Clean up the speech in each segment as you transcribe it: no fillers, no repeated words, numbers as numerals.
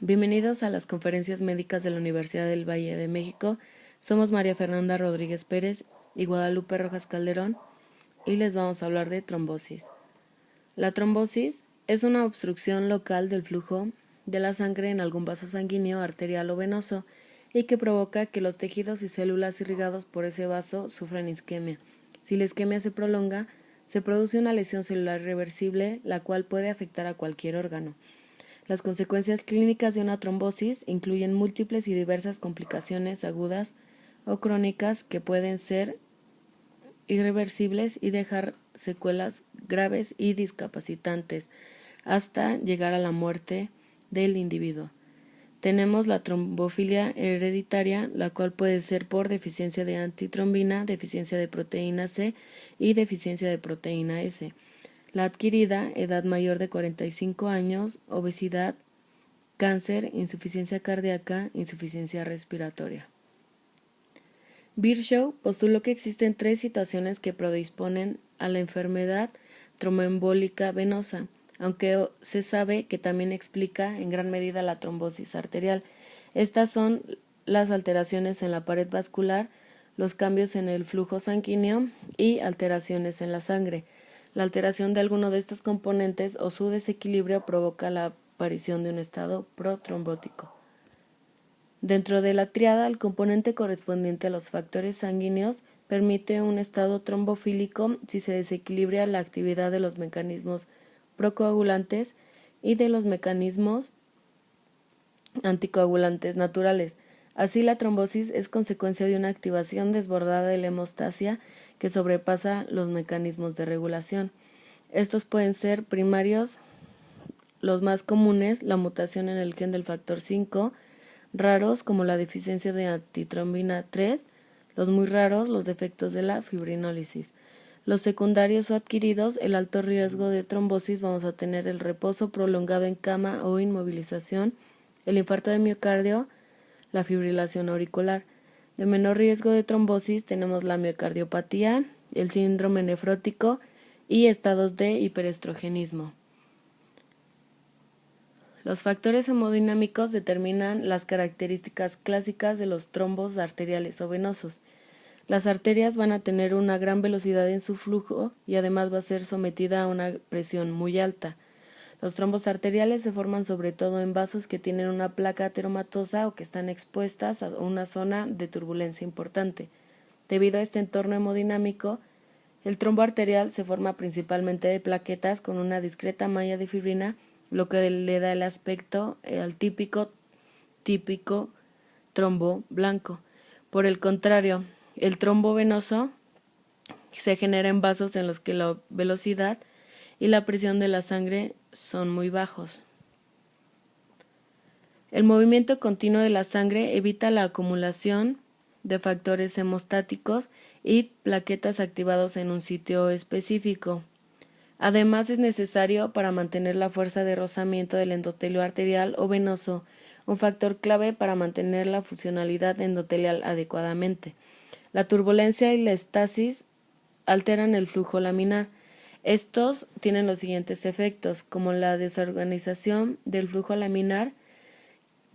Bienvenidos a las conferencias médicas de la Universidad del Valle de México. Somos María Fernanda Rodríguez Pérez y Guadalupe Rojas Calderón y les vamos a hablar de trombosis. La trombosis es una obstrucción local del flujo de la sangre en algún vaso sanguíneo, arterial o venoso y que provoca que los tejidos y células irrigados por ese vaso sufran isquemia. Si la isquemia se prolonga, se produce una lesión celular irreversible, la cual puede afectar a cualquier órgano. Las consecuencias clínicas de una trombosis incluyen múltiples y diversas complicaciones agudas o crónicas que pueden ser irreversibles y dejar secuelas graves y discapacitantes hasta llegar a la muerte del individuo. Tenemos la trombofilia hereditaria, la cual puede ser por deficiencia de antitrombina, deficiencia de proteína C y deficiencia de proteína S. La adquirida, edad mayor de 45 años, obesidad, cáncer, insuficiencia cardíaca, insuficiencia respiratoria. Virchow postuló que existen 3 situaciones que predisponen a la enfermedad tromboembólica venosa, aunque se sabe que también explica en gran medida la trombosis arterial. Estas son las alteraciones en la pared vascular, los cambios en el flujo sanguíneo y alteraciones en la sangre. La alteración de alguno de estos componentes o su desequilibrio provoca la aparición de un estado protrombótico. Dentro de la tríada, el componente correspondiente a los factores sanguíneos permite un estado trombofílico si se desequilibra la actividad de los mecanismos procoagulantes y de los mecanismos anticoagulantes naturales. Así, la trombosis es consecuencia de una activación desbordada de la hemostasia que sobrepasa los mecanismos de regulación. Estos pueden ser primarios, los más comunes, la mutación en el gen del factor 5, raros como la deficiencia de antitrombina 3, los muy raros, los defectos de la fibrinólisis. Los secundarios o adquiridos, el alto riesgo de trombosis, vamos a tener el reposo prolongado en cama o inmovilización, el infarto de miocardio, la fibrilación auricular. De menor riesgo de trombosis tenemos la miocardiopatía, el síndrome nefrótico y estados de hiperestrogenismo. Los factores hemodinámicos determinan las características clásicas de los trombos arteriales o venosos. Las arterias van a tener una gran velocidad en su flujo y además va a ser sometida a una presión muy alta. Los trombos arteriales se forman sobre todo en vasos que tienen una placa ateromatosa o que están expuestas a una zona de turbulencia importante. Debido a este entorno hemodinámico, el trombo arterial se forma principalmente de plaquetas con una discreta malla de fibrina, lo que le da el aspecto al típico trombo blanco. Por el contrario, el trombo venoso se genera en vasos en los que la velocidad y la presión de la sangre son muy bajos. El movimiento continuo de la sangre evita la acumulación de factores hemostáticos y plaquetas activados en un sitio específico. Además, es necesario para mantener la fuerza de rozamiento del endotelio arterial o venoso, un factor clave para mantener la funcionalidad endotelial adecuadamente. La turbulencia y la estasis alteran el flujo laminar. Estos tienen los siguientes efectos, como la desorganización del flujo laminar,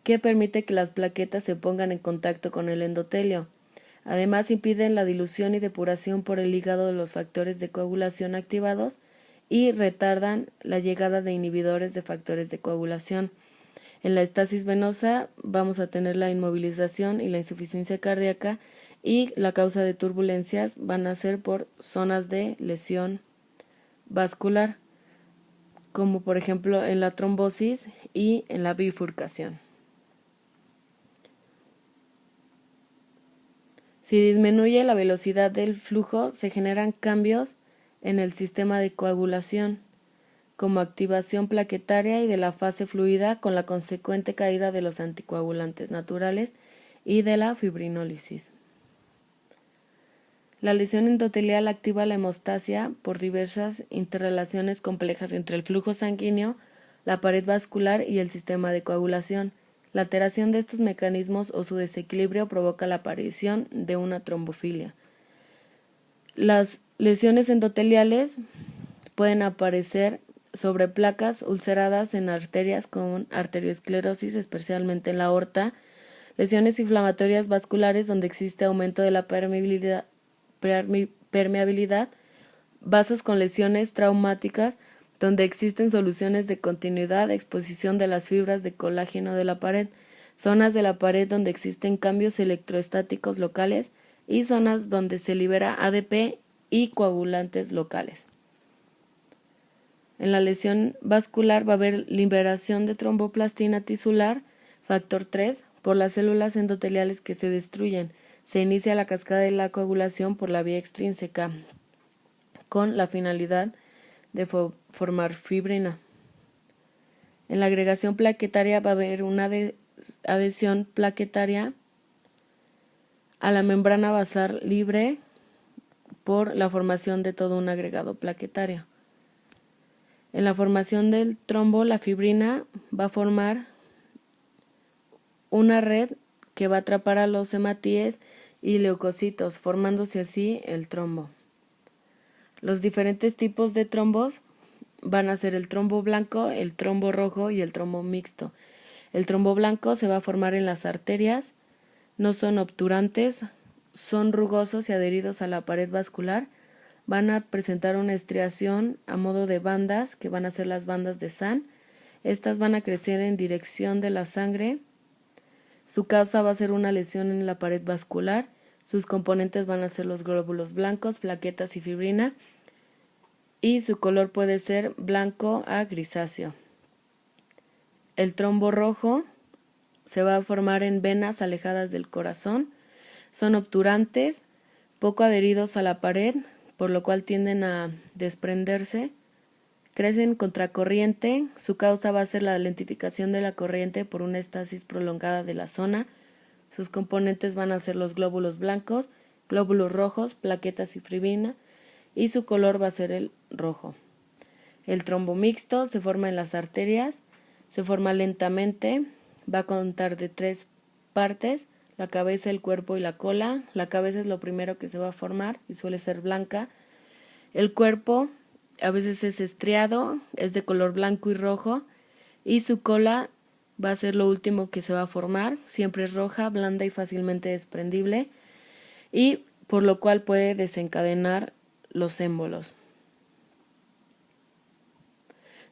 que permite que las plaquetas se pongan en contacto con el endotelio. Además, impiden la dilución y depuración por el hígado de los factores de coagulación activados y retardan la llegada de inhibidores de factores de coagulación. En la estasis venosa vamos a tener la inmovilización y la insuficiencia cardíaca, y la causa de turbulencias van a ser por zonas de lesión vascular, como por ejemplo en la trombosis y en la bifurcación. Si disminuye la velocidad del flujo, se generan cambios en el sistema de coagulación, como activación plaquetaria y de la fase fluida, con la consecuente caída de los anticoagulantes naturales y de la fibrinólisis. La lesión endotelial activa la hemostasia por diversas interrelaciones complejas entre el flujo sanguíneo, la pared vascular y el sistema de coagulación. La alteración de estos mecanismos o su desequilibrio provoca la aparición de una trombofilia. Las lesiones endoteliales pueden aparecer sobre placas ulceradas en arterias con arteriosclerosis, especialmente en la aorta, lesiones inflamatorias vasculares donde existe aumento de la permeabilidad, vasos con lesiones traumáticas donde existen soluciones de continuidad, exposición de las fibras de colágeno de la pared, zonas de la pared donde existen cambios electroestáticos locales y zonas donde se libera ADP y coagulantes locales. En la lesión vascular va a haber liberación de tromboplastina tisular, factor 3, por las células endoteliales que se destruyen. Se inicia la cascada de la coagulación por la vía extrínseca, con la finalidad de formar fibrina. En la agregación plaquetaria va a haber una adhesión plaquetaria a la membrana basal libre por la formación de todo un agregado plaquetario. En la formación del trombo, la fibrina va a formar una red que va a atrapar a los hematíes y leucocitos, formándose así el trombo. Los diferentes tipos de trombos van a ser el trombo blanco, el trombo rojo y el trombo mixto. El trombo blanco se va a formar en las arterias, no son obturantes, son rugosos y adheridos a la pared vascular, van a presentar una estriación a modo de bandas, que van a ser las bandas de Sahn. Estas van a crecer en dirección de la sangre. Su causa va a ser una lesión en la pared vascular. Sus componentes van a ser los glóbulos blancos, plaquetas y fibrina. Y su color puede ser blanco a grisáceo. El trombo rojo se va a formar en venas alejadas del corazón. Son obturantes, poco adheridos a la pared, por lo cual tienden a desprenderse. Crecen contracorriente, su causa va a ser la lentificación de la corriente por una estasis prolongada de la zona. Sus componentes van a ser los glóbulos blancos, glóbulos rojos, plaquetas y fibrina, y su color va a ser el rojo. El trombo mixto se forma en las arterias, se forma lentamente, va a contar de 3 partes, la cabeza, el cuerpo y la cola. La cabeza es lo primero que se va a formar y suele ser blanca. El cuerpo a veces es estriado, es de color blanco y rojo, y su cola va a ser lo último que se va a formar. Siempre es roja, blanda y fácilmente desprendible, y por lo cual puede desencadenar los émbolos.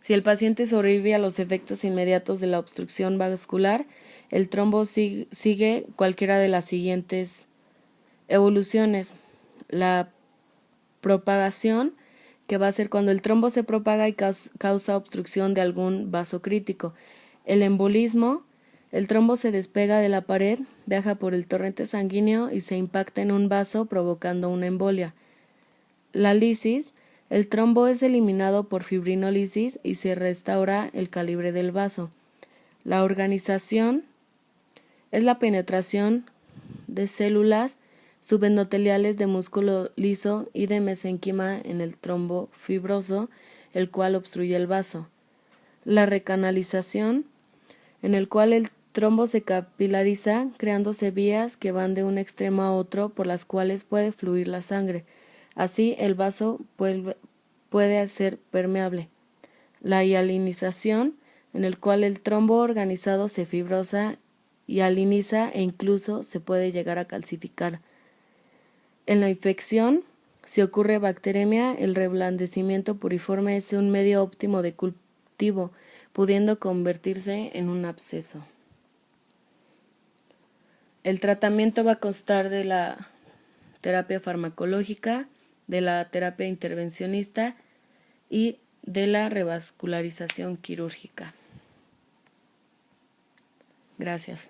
Si el paciente sobrevive a los efectos inmediatos de la obstrucción vascular, el trombo sigue cualquiera de las siguientes evoluciones. La propagación, que va a ser cuando el trombo se propaga y causa obstrucción de algún vaso crítico. El embolismo, el trombo se despega de la pared, viaja por el torrente sanguíneo y se impacta en un vaso provocando una embolia. La lisis, el trombo es eliminado por fibrinólisis y se restaura el calibre del vaso. La organización es la penetración de células subendoteliales de músculo liso y de mesenquima en el trombo fibroso, el cual obstruye el vaso. La recanalización, en el cual el trombo se capilariza, creándose vías que van de un extremo a otro por las cuales puede fluir la sangre. Así, el vaso puede ser permeable. La hialinización, en el cual el trombo organizado se fibrosa, hialiniza e incluso se puede llegar a calcificar. En la infección, si ocurre bacteremia, el reblandecimiento puriforme es un medio óptimo de cultivo, pudiendo convertirse en un absceso. El tratamiento va a constar de la terapia farmacológica, de la terapia intervencionista y de la revascularización quirúrgica. Gracias.